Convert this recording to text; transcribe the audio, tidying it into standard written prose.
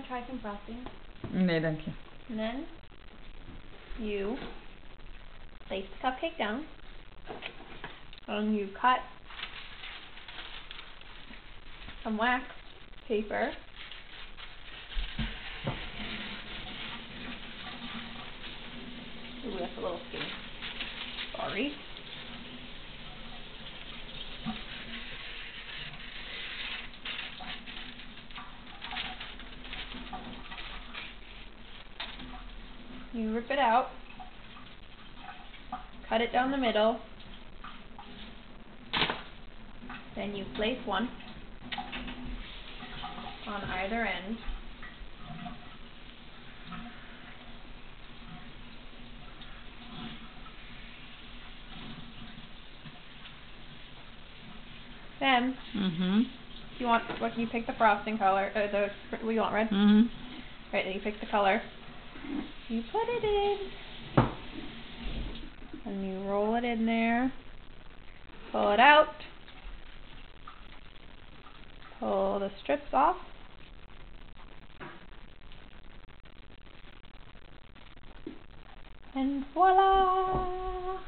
try some frosting? Nee, danke. And then you place the cupcake down, and you cut some wax paper. Ooh, that's a little skinny. Sorry. You rip it out, cut it down the middle, then you place one on either end. Then, you want, what you pick the frosting color, what you want, red? Right, then you pick the color. You put it in, and you roll it in there, pull it out, pull the strips off, and voila!